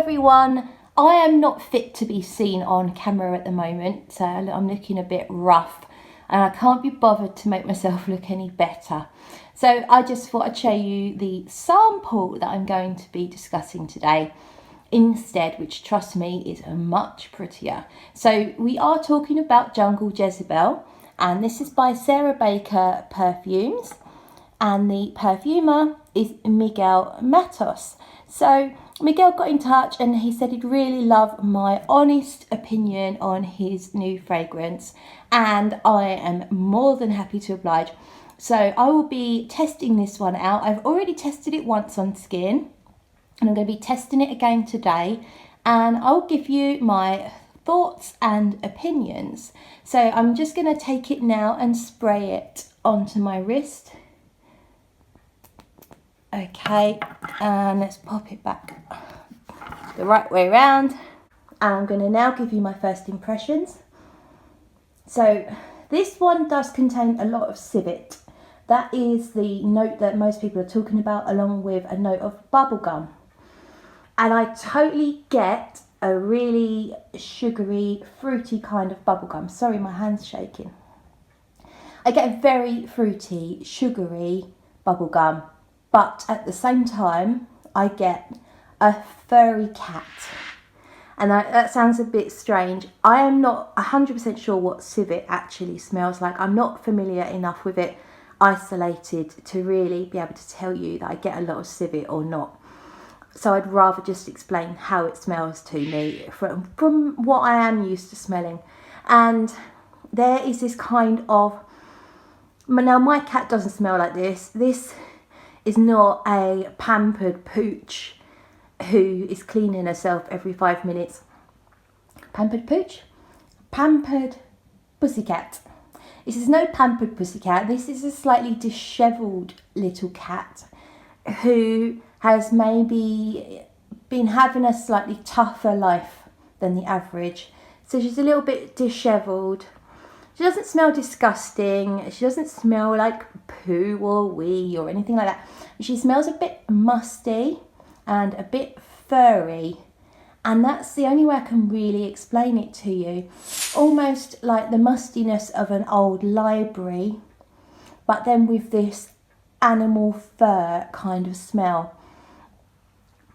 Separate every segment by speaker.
Speaker 1: everyone, I am not fit to be seen on camera at the moment, so I'm looking a bit rough and I can't be bothered to make myself look any better. So I just thought I'd show you the sample that I'm going to be discussing today instead, which, trust me, is much prettier. So we are talking about Jungle Jezebel, and this is by Sarah Baker Perfumes, and the perfumer is Miguel Matos. So Miguel got in touch and he said he'd really love my honest opinion on his new fragrance, and I am more than happy to oblige. So I will be testing this one out. I've already tested it once on skin and I'm going to be testing it again today, and I'll give you my thoughts and opinions. So I'm just going to take it now and spray it onto my wrist. Okay, and let's pop it back the right way around. And I'm going to now give you my first impressions. So this one does contain a lot of civet. That is the note that most people are talking about, along with a note of bubblegum. And I totally get a really sugary, fruity kind of bubblegum. Sorry, my hand's shaking. I get a very fruity, sugary bubblegum. But at the same time, I get a furry cat. And that sounds a bit strange. I am not 100% sure what civet actually smells like. I'm not familiar enough with it isolated to really be able to tell you that I get a lot of civet or not. So I'd rather just explain how it smells to me from what I am used to smelling. And there is this kind of... Now, my cat doesn't smell like this. This is not a pampered pooch who is cleaning herself every 5 minutes. Pampered pooch? Pampered pussycat. This is no pampered pussycat. This is a slightly dishevelled little cat who has maybe been having a slightly tougher life than the average. So she's a little bit dishevelled. She doesn't smell disgusting. She doesn't smell like poo or wee or anything like that. She smells a bit musty and a bit furry. And that's the only way I can really explain it to you. Almost like the mustiness of an old library, but then with this animal fur kind of smell.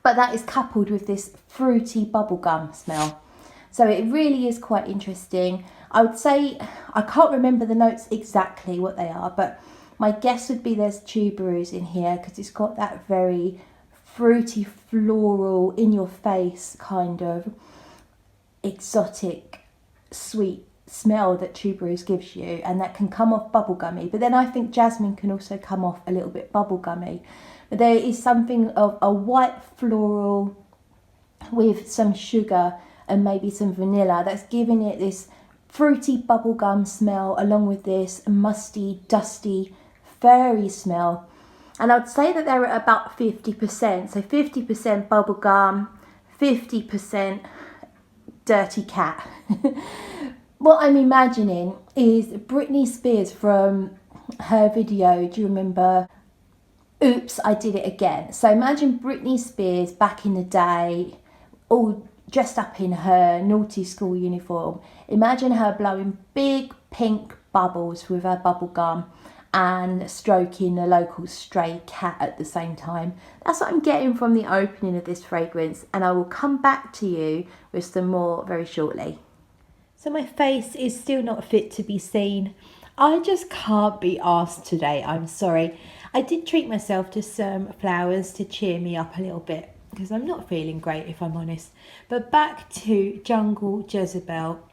Speaker 1: But that is coupled with this fruity bubblegum smell. So it really is quite interesting. I would say, I can't remember the notes exactly what they are, but my guess would be there's tuberose in here because it's got that very fruity, floral, in your face kind of exotic, sweet smell that tuberose gives you, and that can come off bubblegummy. But then I think jasmine can also come off a little bit bubblegummy. But there is something of a white floral with some sugar and maybe some vanilla that's giving it this fruity bubblegum smell, along with this musty, dusty, furry smell. And I'd say that they're at about 50%. So 50% bubblegum, 50% dirty cat. What I'm imagining is Britney Spears from her video, do you remember? Oops, I Did It Again. So imagine Britney Spears back in the day, all dressed up in her naughty school uniform. Imagine her blowing big pink bubbles with her bubble gum and stroking a local stray cat at the same time. That's what I'm getting from the opening of this fragrance, and I will come back to you with some more very shortly. So my face is still not fit to be seen. I just can't be asked today, I'm sorry. I did treat myself to some flowers to cheer me up a little bit, because I'm not feeling great, if I'm honest. But back to Jungle Jezebel.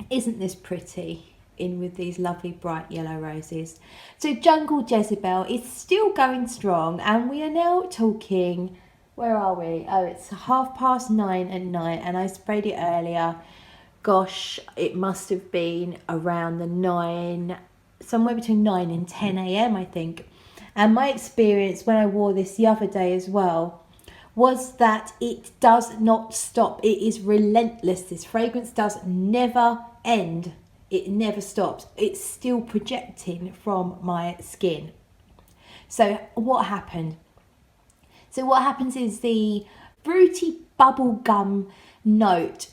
Speaker 1: Isn't this pretty? In with these lovely bright yellow roses. So Jungle Jezebel is still going strong, and we are now talking, where are we? Oh, it's 9:30 at night, and I sprayed it earlier. Gosh, it must have been around the 9, somewhere between 9 and 10 a.m. I think. And my experience when I wore this the other day as well was that it does not stop. It is relentless. This fragrance does never end. It never stops. It's still projecting from my skin. So what happened? So what happens is the fruity bubble gum note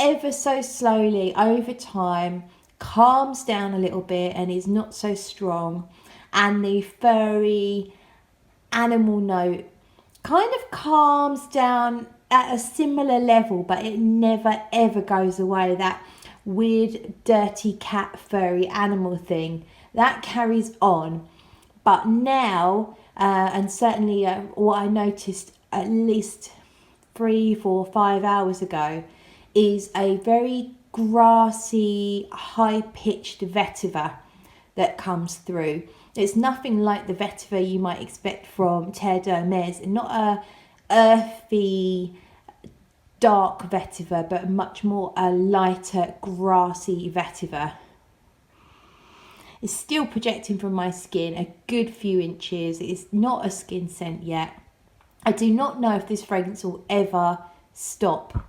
Speaker 1: ever so slowly over time, calms down a little bit and is not so strong, and the furry animal note kind of calms down at a similar level, but it never ever goes away. That weird dirty cat furry animal thing that carries on, but now and certainly what I noticed at least 3, 4, 5 hours ago is a very grassy, high-pitched vetiver that comes through. It's nothing like the vetiver you might expect from Terre d'Hermès, not a earthy, dark vetiver, but much more a lighter, grassy vetiver. It's still projecting from my skin a good few inches. It's not a skin scent yet. I do not know if this fragrance will ever stop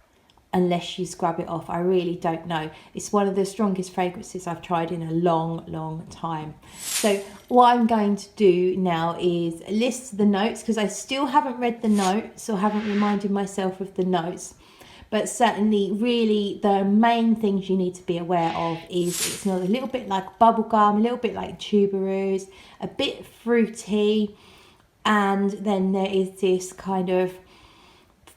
Speaker 1: unless you scrub it off. I really don't know. It's one of the strongest fragrances I've tried in a long time. So what I'm going to do now is list the notes, because I still haven't read the notes or haven't reminded myself of the notes. But certainly, really, the main things you need to be aware of is it smells a little bit like bubblegum, a little bit like tuberose, a bit fruity, and then there is this kind of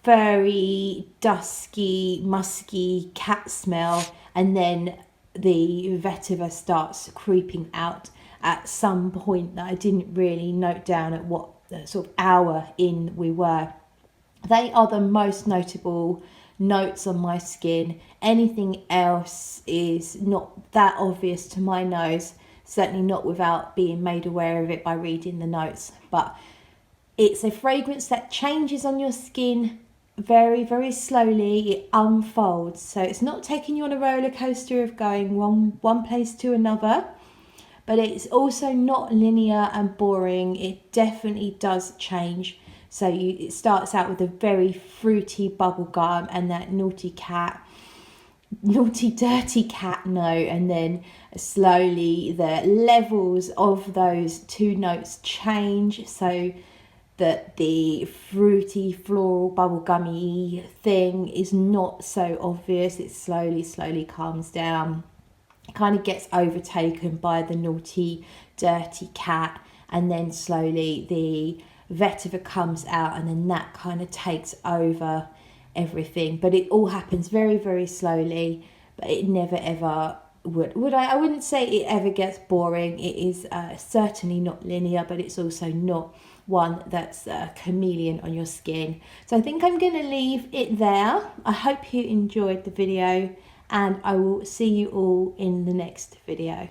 Speaker 1: furry, dusky, musky cat smell, and then the vetiver starts creeping out at some point that I didn't really note down at what sort of hour in we were. They are the most notable notes on my skin. Anything else is not that obvious to my nose, certainly not without being made aware of it by reading the notes. But it's a fragrance that changes on your skin very slowly. It unfolds, so it's not taking you on a roller coaster of going one place to another, but it's also not linear and boring. It definitely does change. So it starts out with a very fruity bubblegum and that naughty dirty cat note, and then slowly the levels of those two notes change so that the fruity floral bubblegummy thing is not so obvious. It slowly calms down. It kind of gets overtaken by the naughty dirty cat, and then slowly the vetiver comes out, and then that kind of takes over everything. But it all happens very slowly, but it never ever I wouldn't say it ever gets boring. It is certainly not linear, but it's also not one that's a chameleon on your skin. So I think I'm going to leave it there. I hope you enjoyed the video, and I will see you all in the next video.